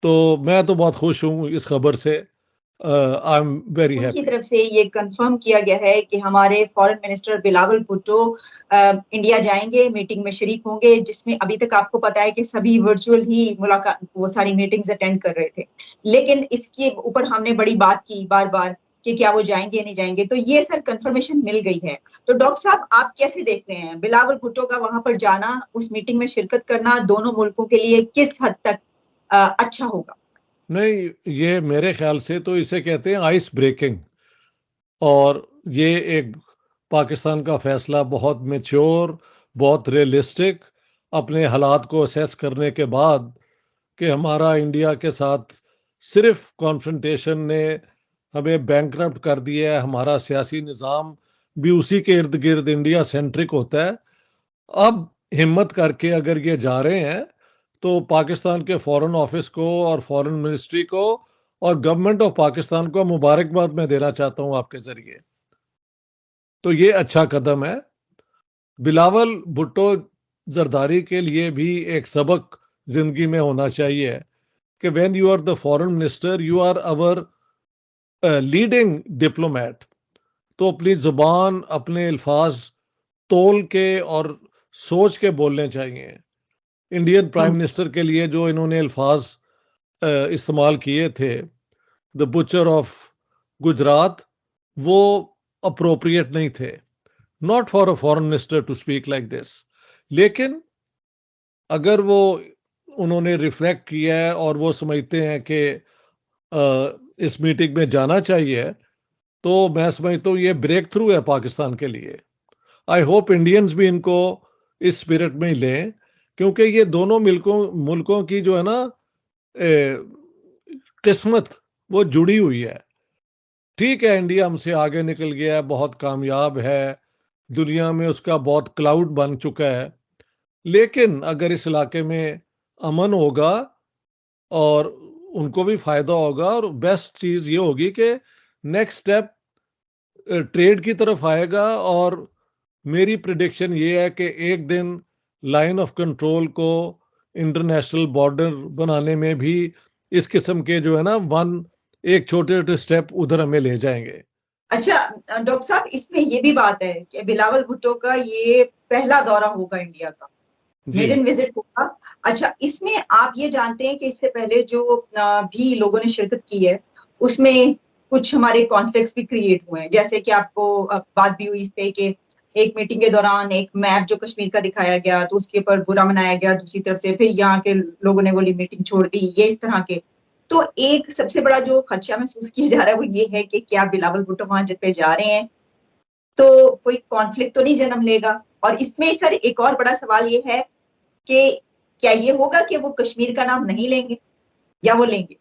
तो मैं तो बहुत खुश हूँ इस खबर से। आई एम वेरी उनकी हैप्पी। तरफ से ये कंफर्म किया गया है कि हमारे foreign minister Bilawal Bhutto India जाएंगे, मीटिंग में शरीक होंगे, जिसमें अभी तक आपको पता है कि सभी वर्चुअल ही मुलाकात, वो सारी मीटिंग्स अटेंड कर रहे थे। लेकिन इसके ऊपर हमने बड़ी बात की बार बार कि क्या वो जाएंगे नहीं जाएंगे, तो ये सर कंफर्मेशन मिल गई है। तो डॉक्टर साहब, आप कैसे देख रहे हैं बिलावल भुट्टो का वहां पर जाना, उस मीटिंग में शिरकत करना दोनों मुल्कों के लिए किस हद तक अच्छा होगा? नहीं, ये मेरे ख्याल से तो इसे कहते हैं आइस ब्रेकिंग। और ये एक पाकिस्तान का फैसला बहुत मैच्योर, बहुत रियलिस्टिक, अपने हालात को असेस करने के बाद कि हमारा इंडिया के साथ सिर्फ कॉन्फ्रंटेशन ने हमें बैंकरप्ट कर दिया है, हमारा सियासी निज़ाम भी उसी के इर्द गिर्द इंडिया सेंट्रिक होता है। अब हिम्मत करके अगर ये जा रहे हैं तो पाकिस्तान के फॉरेन ऑफिस को और फॉरेन मिनिस्ट्री को और गवर्नमेंट ऑफ पाकिस्तान को मुबारकबाद मैं देना चाहता हूं आपके जरिए। तो ये अच्छा कदम है। बिलावल भुट्टो जरदारी के लिए भी एक सबक जिंदगी में होना चाहिए कि when you are the foreign minister you are our leading diplomat. तो अपनी जुबान, अपने अल्फाज तोल के और सोच के बोलने चाहिए। इंडियन प्राइम मिनिस्टर के लिए जो इन्होंने अल्फाज इस्तेमाल किए थे, द बुचर ऑफ गुजरात, वो अप्रोप्रिएट नहीं थे। Not for a foreign minister to speak like this. लेकिन अगर वो उन्होंने रिफ्लेक्ट किया है और वो समझते हैं कि इस मीटिंग में जाना चाहिए, तो मैं समझता हूँ ये ब्रेक थ्रू है पाकिस्तान के लिए। आई होप इंडियंस भी इनको इस स्पिरिट में ही लें, क्योंकि ये दोनों मुल्कों मुल्कों की जो है ना किस्मत, वो जुड़ी हुई है। ठीक है, इंडिया हमसे आगे निकल गया है, बहुत कामयाब है, दुनिया में उसका बहुत क्लाउड बन चुका है। लेकिन अगर इस इलाके में अमन होगा और उनको भी फायदा होगा, और बेस्ट चीज ये होगी कि नेक्स्ट स्टेप ट्रेड की तरफ आएगा। और मेरी प्रिडिक्शन ये है कि एक दिन लाइन ऑफ कंट्रोल को इंटरनेशनल बॉर्डर बनाने में भी इस किस्म के जो है ना एक छोटे छोटे स्टेप उधर हमें ले जाएंगे। अच्छा डॉक्टर साहब, इसमें ये भी बात है कि बिलावल भुट्टो का ये पहला दौरा होगा इंडिया का, जी। मेडन विजिट होगा। अच्छा, इसमें आप ये जानते हैं कि इससे पहले जो भी लोगों ने शिरकत की है उसमें कुछ हमारे कॉन्फ्लिक्ट्स भी क्रिएट हुए हैं, जैसे कि आपको बात भी हुई इस पे कि एक मीटिंग के दौरान एक मैप जो कश्मीर का दिखाया गया तो उसके ऊपर बुरा मनाया गया, दूसरी तरफ से फिर यहाँ के लोगों ने बोली मीटिंग छोड़ दी, ये इस तरह के। तो एक सबसे बड़ा जो खदशा महसूस किया जा रहा है वो ये है कि क्या बिलावल भुट्टो वहां जब पे जा रहे हैं तो कोई कॉन्फ्लिक्ट तो नहीं जन्म लेगा। और इसमें सर एक और बड़ा सवाल ये है कि क्या ये होगा कि वो कश्मीर का नाम नहीं लेंगे या वो लेंगे?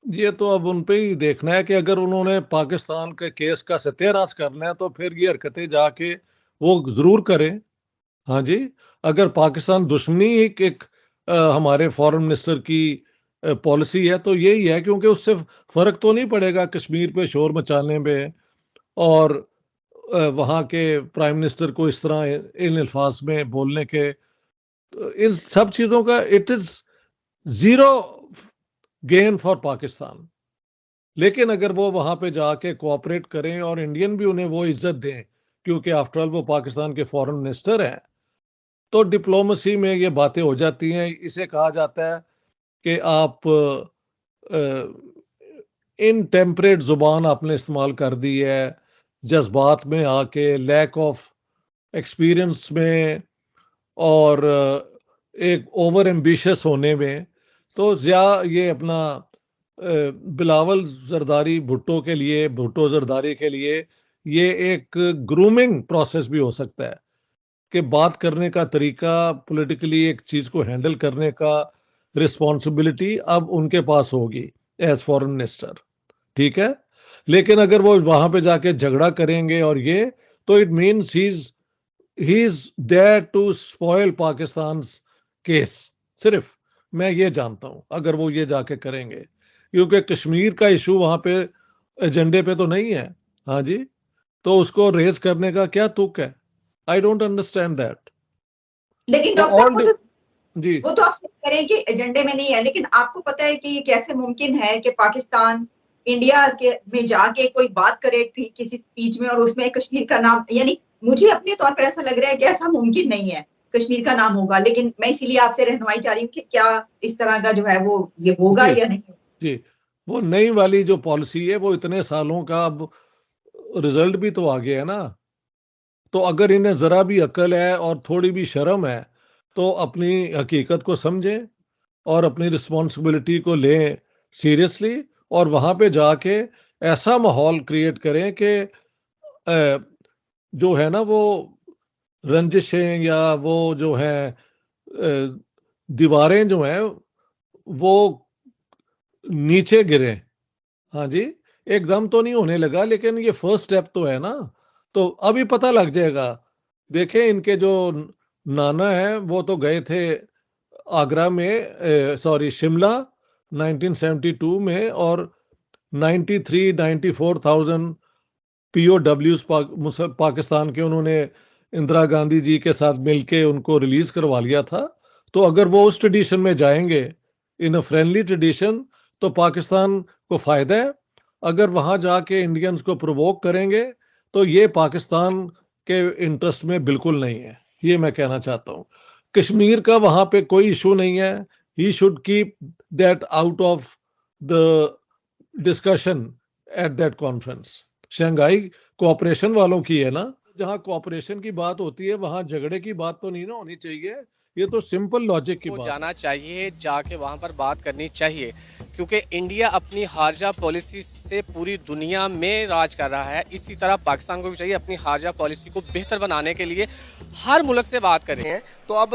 ये तो अब उन पे ही देखना है कि अगर उन्होंने पाकिस्तान के केस का सत्यानाश करना है तो फिर ये हरकतें जाके वो जरूर करें। हाँ जी। अगर पाकिस्तान दुश्मनी एक हमारे फॉरेन मिनिस्टर की पॉलिसी है तो यही है, क्योंकि उससे फर्क तो नहीं पड़ेगा कश्मीर पे शोर मचाने में और वहाँ के प्राइम मिनिस्टर को इस तरह इन अल्फाज में बोलने के। इन सब चीज़ों का it is zero gain for Pakistan. लेकिन अगर वो वहाँ पे जाके कोऑपरेट करें और इंडियन भी उन्हें वो इज्जत दें, क्योंकि आफ्टरऑल वो पाकिस्तान के फॉरेन मिनिस्टर हैं, तो डिप्लोमेसी में ये बातें हो जाती हैं। इसे कहा जाता है कि आप इनटेम्परेट जुबान आपने इस्तेमाल कर दी है, जज्बात में आके, लैक ऑफ एक्सपीरियंस में, और एक ओवर एम्बिशियस होने में। तो या ये अपना बिलावल जरदारी भुट्टो के लिए, भुट्टो जरदारी के लिए ये एक ग्रूमिंग प्रोसेस भी हो सकता है कि बात करने का तरीका, पॉलिटिकली एक चीज को हैंडल करने का रिस्पॉन्सिबिलिटी अब उनके पास होगी एज फॉरेन मिनिस्टर। ठीक है। लेकिन अगर वो वहां पे जाके झगड़ा करेंगे और ये, तो it means he is there to spoil Pakistan case. सिर्फ मैं ये जानता हूं अगर वो ये जाके करेंगे, क्योंकि कश्मीर का इशू वहां पे एजेंडे पे तो नहीं है। हाँ जी। तो उसको रेज करने का क्या तुक है? I don't understand that. लेकिन तो डॉक्टर साहब ऑल वो तो जी वो तो आप सही करें कि एजेंडे में नहीं है, लेकिन आपको पता है कि ये कैसे मुमकिन है कि पाकिस्तान इंडिया के में जाके कोई बात करे किसी स्पीच में और उसमें कश्मीर का नाम, यानी मुझे अपने तौर पर ऐसा लग रहा है कि ऐसा मुमकिन नहीं है कश्मीर का नाम होगा, लेकिन मैं इसीलिए आपसे रहनुमाई चाह रही हूँ कि क्या इस तरह का जो है वो ये होगा जी या नहीं। जी, वो नई वाली जो पॉलिसी है वो इतने सालों का अब रिजल्ट भी तो आ गया है ना। तो अगर इन्हें ज़रा भी अक्ल है और थोड़ी भी शर्म है, तो अपनी हकीकत को समझें और अपनी रिस्पॉन्सिबिलिटी को लें सीरियसली, और वहाँ पे जाके ऐसा माहौल क्रिएट करें कि जो है ना वो रंजिशें या वो जो है दीवारें जो हैं वो नीचे गिरें। हाँ जी, एकदम तो नहीं होने लगा, लेकिन ये फर्स्ट स्टेप तो है ना, तो अभी पता लग जाएगा। देखें इनके जो नाना हैं वो तो गए थे आगरा में, सॉरी शिमला 1972 में, और 93-94,000 पीओडब्ल्यूज पाकिस्तान के उन्होंने इंदिरा गांधी जी के साथ मिलके उनको रिलीज करवा लिया था। तो अगर वो उस ट्रेडिशन में जाएंगे, इन अ फ्रेंडली ट्रेडिशन, तो पाकिस्तान को फायदा है। अगर वहां जाके इंडियंस को प्रोवोक करेंगे, तो ये पाकिस्तान के इंटरेस्ट में बिल्कुल नहीं है। ये मैं कहना चाहता हूँ। कश्मीर का वहां पे कोई इशू नहीं है। He should keep that out of the discussion at that conference. Shanghai cooperation वालों की है ना, जहाँ कोऑपरेशन की बात होती है वहां झगड़े की बात तो नहीं ना होनी चाहिए। ये तो सिंपल लॉजिक की को बात है। जाना चाहिए, जाके वहाँ पर बात करनी चाहिए, क्योंकि इंडिया अपनी खारजा पॉलिसी से पूरी दुनिया में राज कर रहा है। इसी तरह पाकिस्तान को भी चाहिए अपनी खारजा पॉलिसी को बेहतर बनाने के लिए हर मुल्क से बात करें। हैं तो अब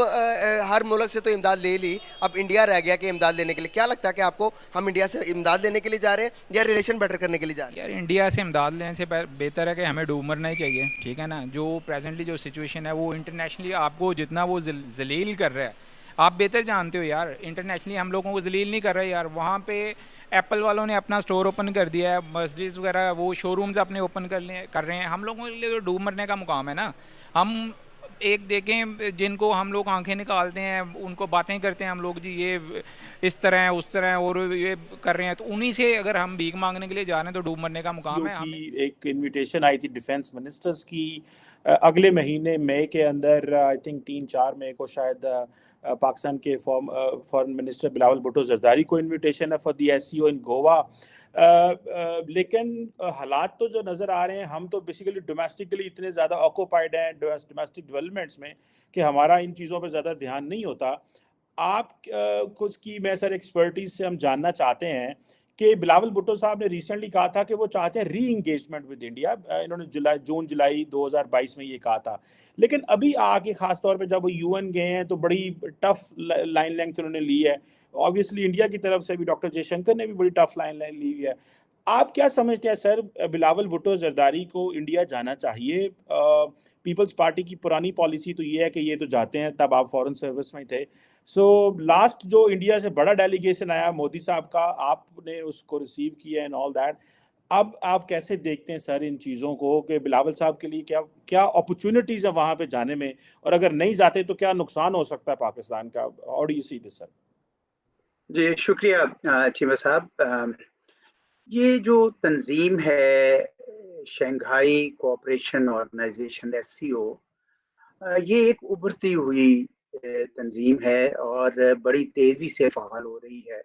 हर मुल्क से तो इमदाद ले ली, अब इंडिया रह गया कि इमदाद लेने के लिए। क्या लगता है कि आपको हम इंडिया से इमदाद लेने के लिए जा रहे हैं या रिलेशन बेटर करने के लिए जा रहे हैं? यार इंडिया से इमदाद लेने से बेहतर है कि हमें डूब मरना ही चाहिए, ठीक है ना। जो प्रेजेंटली जो सिचुएशन है वो इंटरनेशनली आपको जितना वो जलील कर रहा है, आप बेहतर जानते हो यार। इंटरनेशनली हम लोगों को जलील नहीं कर रहे यार। वहाँ पे एप्पल वालों ने अपना स्टोर ओपन कर दिया है, मर्सिडीज वगैरह वो शोरूम्स अपने ओपन कर रहे हैं। हम लोगों के लिए तो डूब मरने का मुकाम है ना। हम एक देखें जिनको हम लोग आंखें निकालते हैं, उनको बातें करते हैं हम लोग, जी ये इस तरह है उस तरह है और ये कर रहे हैं, तो उन्हीं से अगर हम भीख मांगने के लिए जा रहे हैं तो डूब मरने का मुकाम है हमें। की एक इनविटेशन आई थी डिफेंस मिनिस्टर्स की अगले महीने मई के अंदर, आई थिंक 3-4 मई को शायद, पाकिस्तान के फॉरेन मिनिस्टर बिलावल भुट्टो जरदारी को इनविटेशन है फॉर दी एससीओ इन गोवा। लेकिन हालात तो जो नज़र आ रहे हैं, हम तो बेसिकली डोमेस्टिकली इतने ज़्यादा ऑक्यूपाइड हैं डोमेस्टिक डेवलपमेंट्स में कि हमारा इन चीज़ों पर ज़्यादा ध्यान नहीं होता। आप कुछ की मैं सर एक्सपर्टीज से हम जानना चाहते हैं कि बिलावल भुट्टो साहब ने रिसेंटली कहा था कि वो चाहते हैं री इंगेजमेंट विद इंडिया। इन्होंने जून जुलाई 2022 में ये कहा था, लेकिन अभी आके खास तौर पे जब वो यूएन गए हैं तो बड़ी टफ लाइन लेंथ उन्होंने ली है। ऑब्वियसली इंडिया की तरफ से भी डॉक्टर जयशंकर ने भी बड़ी टफ लाइन ली है। आप क्या समझते हैं सर, बिलावल भुट्टो जरदारी को इंडिया जाना चाहिए? पीपल्स पार्टी की पुरानी पॉलिसी तो ये है कि ये तो जाते हैं, तब आप फॉरेन सर्विस में थे। सो लास्ट जो इंडिया से बड़ा डेलीगेशन आया मोदी साहब का, आपने उसको रिसीव किया एंड ऑल दैट। अब आप कैसे देखते हैं सर इन चीज़ों को कि बिलावल साहब के लिए क्या क्या अपॉर्चुनिटीज़ है वहाँ पे जाने में, और अगर नहीं जाते तो क्या नुकसान हो सकता है पाकिस्तान का? How do you see this sir? जी शुक्रिया चीमा साहब। ये जो तंजीम है शंघाई कोऑपरेशन ऑर्गेनाइजेशन एससीओ, ये एक उभरती हुई तंजीम है और बड़ी तेजी से फ़ाल हो रही है।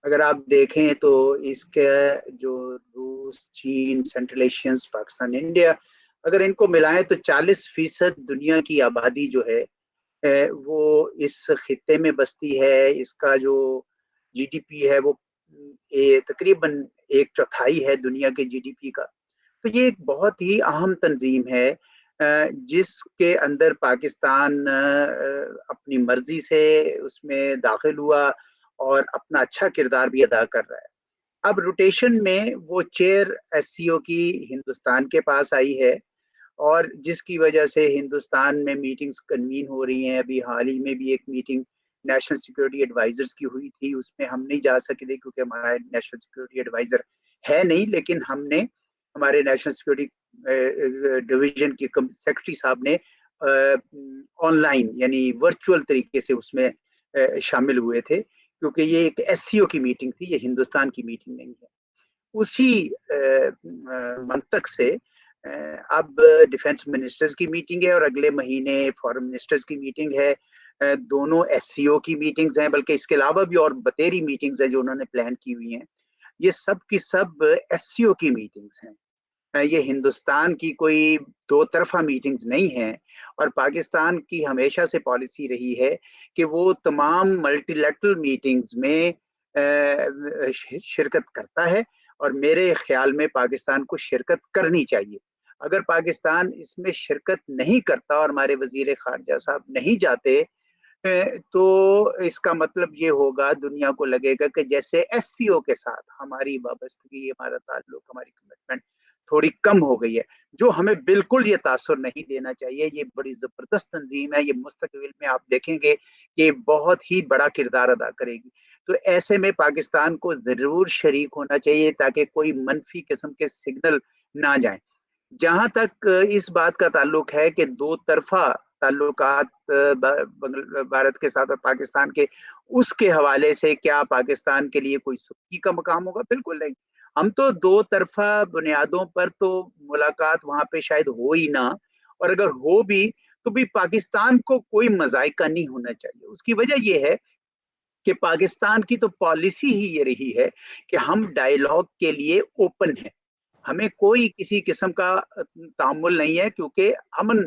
अगर आप देखें तो इसके जो रूस, चीन, सेंट्रल एशियंस, पाकिस्तान, इंडिया, अगर इनको मिलाएं तो 40% दुनिया की आबादी जो है वो इस खित्ते में बसती है। इसका जो जीडीपी है वो तकरीबन 1/4 है दुनिया के जीडीपी का। तो ये एक बहुत ही अहम तंजीम है जिसके अंदर पाकिस्तान अपनी मर्जी से उसमें दाखिल हुआ और अपना अच्छा किरदार भी अदा कर रहा है। अब रोटेशन में वो चेयर एससीओ की हिंदुस्तान के पास आई है और जिसकी वजह से हिंदुस्तान में मीटिंग्स कन्वीन हो रही हैं। अभी हाल ही में भी एक मीटिंग नेशनल सिक्योरिटी एडवाइजर्स की हुई थी, उसमें हम नहीं जा सके थे क्योंकि हमारा नेशनल सिक्योरिटी एडवाइजर है नहीं, लेकिन हमने हमारे नेशनल सिक्योरिटी डिवीजन के सेक्रेटरी साहब ने ऑनलाइन यानी वर्चुअल तरीके से उसमें शामिल हुए थे, क्योंकि ये एक एससीओ की मीटिंग थी, ये हिंदुस्तान की मीटिंग नहीं है। उसी मंतक से अब डिफेंस मिनिस्टर्स की मीटिंग है और अगले महीने फॉरेन मिनिस्टर्स की मीटिंग है। दोनों एससीओ की मीटिंग्स हैं, बल्कि इसके अलावा भी और बतेरी मीटिंग्स हैं जो उन्होंने प्लान की हुई हैं। ये सब की सब एससीओ की मीटिंग्स हैं। ये हिंदुस्तान की कोई दो तरफा मीटिंग्स नहीं है। और पाकिस्तान की हमेशा से पॉलिसी रही है कि वो तमाम मल्टीलैटरल मीटिंग्स में शिरकत करता है, और मेरे ख्याल में पाकिस्तान को शिरकत करनी चाहिए। अगर पाकिस्तान इसमें शिरकत नहीं करता और हमारे वजीर खारजा साहब नहीं जाते, तो इसका मतलब ये होगा, दुनिया को लगेगा कि जैसे एससीओ के साथ हमारी वाबस्तगी, हमारा ताल्लुक, हमारी कमिटमेंट थोड़ी कम हो गई है, जो हमें बिल्कुल ये तासुर नहीं देना चाहिए। ये बड़ी जबरदस्त तंजीम है, ये मुस्तकबिल में आप देखेंगे कि बहुत ही बड़ा किरदार अदा करेगी। तो ऐसे में पाकिस्तान को जरूर शरीक होना चाहिए ताकि कोई मनफी किस्म के सिग्नल ना जाए। जहां तक इस बात का ताल्लुक है कि दो तरफा ताल्लुकात भारत के साथ और पाकिस्तान के, उसके हवाले से क्या पाकिस्तान के लिए कोई सुर्खी का मकाम होगा? बिल्कुल नहीं। हम तो दो तरफा बुनियादों पर तो मुलाकात वहां पे शायद हो ही ना, और अगर हो भी तो भी पाकिस्तान को कोई मजायका नहीं होना चाहिए। उसकी वजह यह है कि पाकिस्तान की तो पॉलिसी ही ये रही है कि हम डायलॉग के लिए ओपन है, हमें कोई किसी किस्म का तामुल नहीं है, क्योंकि अमन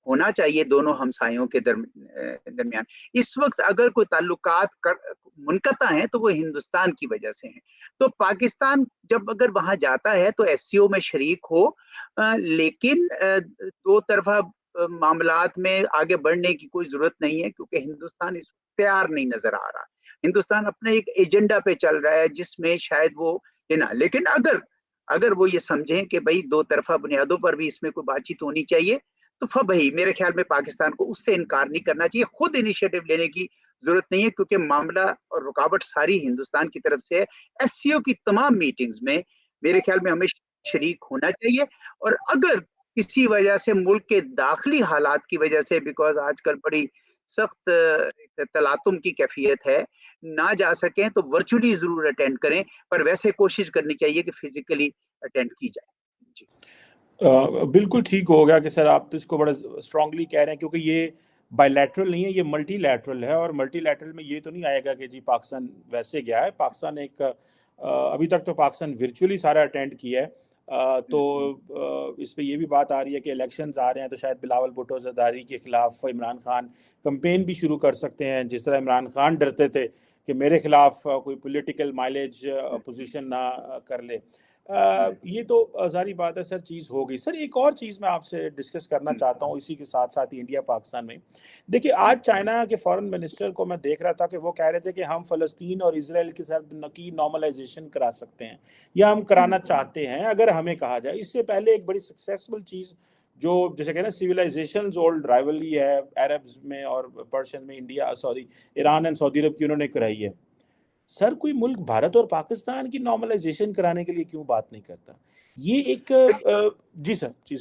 होना चाहिए दोनों हमसायों के दरमियान। इस वक्त अगर कोई ताल्लुकात मुनक़ता हैं तो वो हिंदुस्तान की वजह से हैं। तो पाकिस्तान जब अगर वहां जाता है तो एससीओ में शरीक हो, लेकिन दो तरफा मामलात में आगे बढ़ने की कोई जरूरत नहीं है, क्योंकि हिंदुस्तान इस तैयार नहीं नजर आ रहा। हिंदुस्तान अपने एक एजेंडा पे चल रहा है जिसमें शायद वो ना, लेकिन अगर वो ये समझें कि भाई दो तरफा बुनियादों पर भी इसमें कोई बातचीत होनी चाहिए, तो भाई मेरे ख्याल में पाकिस्तान को उससे इनकार नहीं करना चाहिए। खुद इनिशिएटिव लेने की जरूरत नहीं है, क्योंकि मामला और रुकावट सारी हिंदुस्तान की तरफ से है। एससीओ की तमाम मीटिंग्स में मेरे ख्याल में हमें शरीक होना चाहिए। और अगर किसी वजह से मुल्क के दाखिली हालात की वजह से, बिकॉज आजकल बड़ी सख्त तलातुम की कैफियत है, ना जा सकें तो वर्चुअली जरूर अटेंड करें, पर वैसे कोशिश करनी चाहिए कि फिजिकली अटेंड की जाए। जी बिल्कुल ठीक हो गया कि सर आप तो इसको बड़ा स्ट्रांगली कह रहे हैं, क्योंकि ये बायलैटरल नहीं है, ये मल्टीलैटरल है। और मल्टीलैटरल में ये तो नहीं आएगा कि जी पाकिस्तान वैसे गया है। पाकिस्तान एक अभी तक तो पाकिस्तान वर्चुअली सारा अटेंड किया है। तो इस पे ये भी बात आ रही है कि इलेक्शंस आ रहे हैं, तो शायद बिलावल भुट्टो जरदारी के खिलाफ इमरान खान कैंपेन भी शुरू कर सकते हैं, जिस तरह इमरान खान डरते थे कि मेरे खिलाफ कोई पॉलिटिकल माइलेज पोजीशन ना कर ले। ये तो सारी बात है सर, चीज़ हो गई। सर एक और चीज़ मैं आपसे डिस्कस करना चाहता हूँ इसी के साथ साथ ही इंडिया पाकिस्तान में। देखिए आज चाइना के फॉरेन मिनिस्टर को मैं देख रहा था कि वो कह रहे थे कि हम फ़लस्तीन और इजराइल के साथ नकी नॉर्मलाइजेशन करा सकते हैं, या हम कराना चाहते हैं अगर हमें कहा जाए। इससे पहले एक बड़ी सक्सेसफुल चीज़ जो जैसे कहना सिविलाइजेशन ओल्ड राइवलरी है अरब्स में और पर्शियन में, India sorry Iran and Saudi Arab की, उन्होंने कराई है। सर कोई मुल्क भारत और पाकिस्तान की नॉर्मलाइजेशन कराने के लिए क्यों बात नहीं करता? ये एक जी सर, जी।